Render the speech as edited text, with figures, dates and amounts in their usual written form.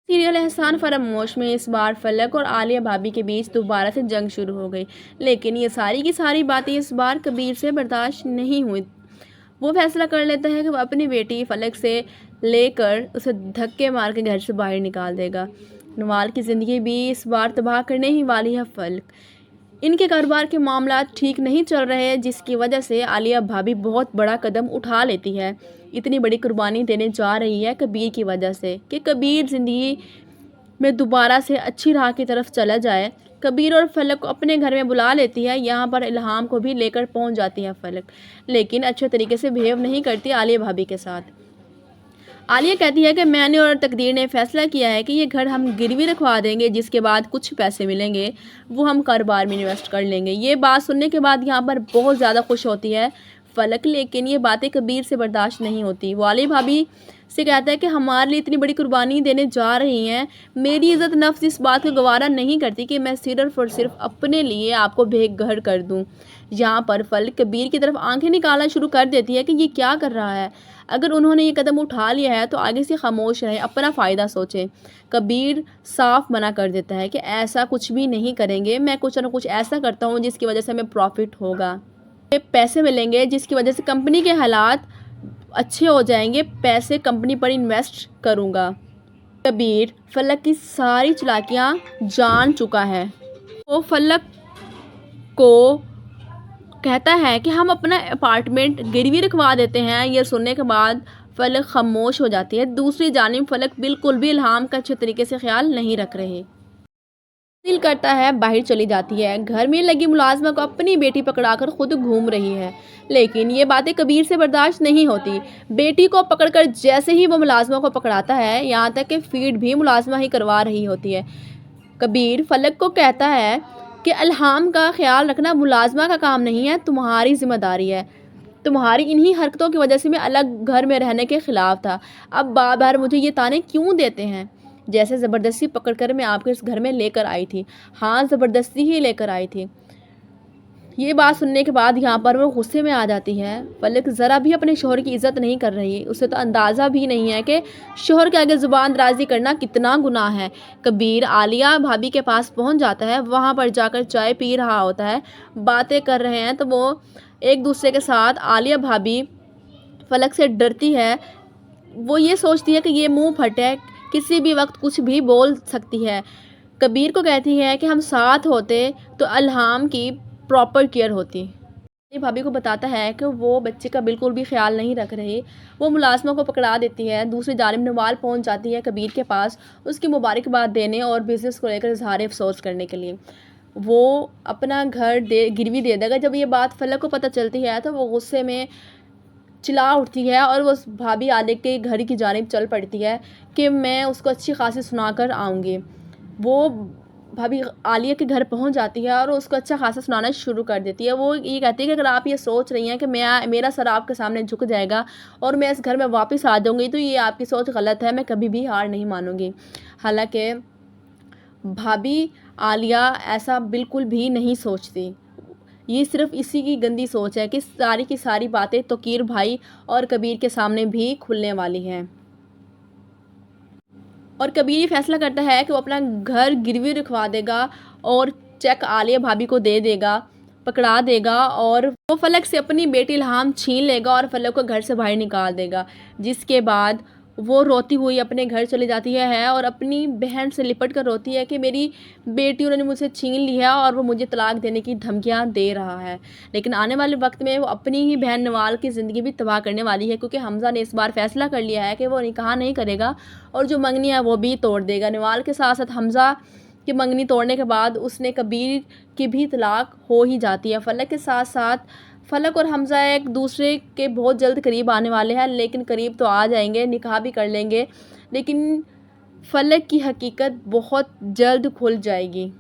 Serial एहसान फरामोश में इस बार फलक और आलिया भाभी के बीच दोबारा से जंग शुरू हो गई। लेकिन ये सारी की सारी बातें इस बार कबीर से बर्दाश्त नहीं हुई। वो फैसला कर लेता है कि वो अपनी बेटी फलक से लेकर उसे धक्के मार के घर से बाहर निकाल देगा। नवाल की ज़िंदगी भी इस बार तबाह करने ही वाली है फलक। इनके कारोबार के मामला ठीक नहीं चल रहे हैं, जिसकी वजह से आलिया भाभी बहुत बड़ा कदम उठा लेती है। इतनी बड़ी कुर्बानी देने जा रही है कबीर की वजह से कि कबीर ज़िंदगी में दोबारा से अच्छी राह की तरफ चला जाए। कबीर और फलक को अपने घर में बुला लेती है। यहाँ पर इल्हाम को भी लेकर पहुँच जाती है फलक, लेकिन अच्छे तरीके से बिहेव नहीं करती आलिया भाभी के साथ। आलिया कहती है कि मैंने और तकदीर ने फैसला किया है कि ये घर हम गिरवी रखवा देंगे, जिसके बाद कुछ पैसे मिलेंगे वो हम कारोबार में इन्वेस्ट कर लेंगे। ये बात सुनने के बाद यहाँ पर बहुत ज़्यादा खुश होती है फलक, लेकिन ये बातें कबीर से बर्दाश्त नहीं होती। वो आलिया भाभी से कहता है कि हमारे लिए इतनी बड़ी कुर्बानी देने जा रही हैं, मेरी इज़्ज़त नफ्स इस बात को गवारा नहीं करती कि मैं सिर्फ और सिर्फ अपने लिए आपको बेघर कर दूं। यहाँ पर फलक कबीर की तरफ आंखें निकालना शुरू कर देती है कि ये क्या कर रहा है। अगर उन्होंने ये कदम उठा लिया है तो आगे से खामोश रहे, अपना फ़ायदा सोचें। कबीर साफ मना कर देता है कि ऐसा कुछ भी नहीं करेंगे, मैं कुछ ना कुछ ऐसा करता हूँ जिसकी वजह से हमें प्रॉफिट होगा, पैसे मिलेंगे जिसकी वजह से कंपनी के हालात अच्छे हो जाएंगे, पैसे कंपनी पर इन्वेस्ट करूँगा। कबीर फलक की सारी चालाकियाँ जान चुका है। वो फलक को कहता है कि हम अपना अपार्टमेंट गिरवी रखवा देते हैं। यह सुनने के बाद फलक खामोश हो जाती है। दूसरी जानिब फलक बिल्कुल भी इल्हाम का अच्छे तरीके से ख्याल नहीं रख रहे। दिल करता है बाहर चली जाती है। घर में लगी मुलाजमा को अपनी बेटी पकड़ाकर खुद घूम रही है, लेकिन ये बातें कबीर से बर्दाश्त नहीं होती। बेटी को पकड़कर जैसे ही वो मुलाजमा को पकड़ाता है, यहाँ तक कि फीड भी मुलाजमा ही करवा रही होती है। कबीर फलक को कहता है कि इल्हाम का ख्याल रखना मुलाजमा का काम नहीं है, तुम्हारी जिम्मेदारी है। तुम्हारी इन्हीं हरकतों की वजह से मैं अलग घर में रहने के ख़िलाफ़ था। अब बार बार मुझे ये ताने क्यों देते हैं? जैसे ज़बरदस्ती पकड़कर मैं आपके इस घर में लेकर आई थी। हाँ, ज़बरदस्ती ही लेकर आई थी। ये बात सुनने के बाद यहाँ पर वो गुस्से में आ जाती है। फलक ज़रा भी अपने शोहर की इज़्ज़त नहीं कर रही। उसे तो अंदाज़ा भी नहीं है कि शोहर के आगे ज़ुबान दराज़ी करना कितना गुनाह है। कबीर आलिया भाभी के पास पहुँच जाता है। वहाँ पर जाकर चाय पी रहा होता है, बातें कर रहे हैं, तो वो एक दूसरे के साथ आलिया भाभी फलक से डरती है। वो ये सोचती है कि ये मुँह फट है, किसी भी वक्त कुछ भी बोल सकती है। कबीर को कहती है कि हम साथ होते तो इल्हाम की प्रॉपर केयर होती। भाभी को बताता है कि वो बच्चे का बिल्कुल भी ख्याल नहीं रख रही। वो मुलाजमा को पकड़ा देती है। दूसरी जानिब नवाल पहुंच जाती है कबीर के पास, उसकी मुबारकबाद देने और बिज़नेस को लेकर इजहार अफसोस करने के लिए। वो अपना घर गिरवी दे देगा। जब ये बात फलक को पता चलती है तो वो गुस्से में चिल्ला उठती है और वो भाभी आलिया के घर की जानिब चल पड़ती है कि मैं उसको अच्छी खासी सुनाकर आऊँगी। वो भाभी आलिया के घर पहुंच जाती है और उसको अच्छा खासा सुनाना शुरू कर देती है। वो ये कहती है कि अगर आप ये सोच रही हैं कि मेरा सर आपके सामने झुक जाएगा और मैं इस घर में वापस आ जाऊंगी, तो ये आपकी सोच गलत है। मैं कभी भी हार नहीं मानूंगी। हालांकि भाभी आलिया ऐसा बिल्कुल भी नहीं सोचती। ये सिर्फ इसी की गंदी सोच है कि सारी की सारी बातें तोकीर भाई और कबीर के सामने भी खुलने वाली हैं। और कबीर ये फैसला करता है कि वो अपना घर गिरवी रखवा देगा और चेक आलिया भाभी को दे देगा, पकड़ा देगा और वो फलक से अपनी बेटी इल्हाम छीन लेगा और फलक को घर से बाहर निकाल देगा। जिसके बाद वो रोती हुई अपने घर चली जाती है और अपनी बहन से लिपट कर रोती है कि मेरी बेटी उन्होंने मुझसे छीन ली है और वो मुझे तलाक देने की धमकियां दे रहा है। लेकिन आने वाले वक्त में वो अपनी ही बहन नवाल की ज़िंदगी भी तबाह करने वाली है, क्योंकि हमज़ा ने इस बार फैसला कर लिया है कि वो निकाह नहीं करेगा और जो मंगनी है वो भी तोड़ देगा। नवाल के साथ साथ हमज़ा की मंगनी तोड़ने के बाद उसने कबीर की भी तलाक हो ही जाती है। फलक के साथ साथ फलक और हमज़ा एक दूसरे के बहुत जल्द करीब आने वाले हैं, लेकिन करीब तो आ जाएंगे, निकाह भी कर लेंगे, लेकिन फलक की हकीकत बहुत जल्द खुल जाएगी।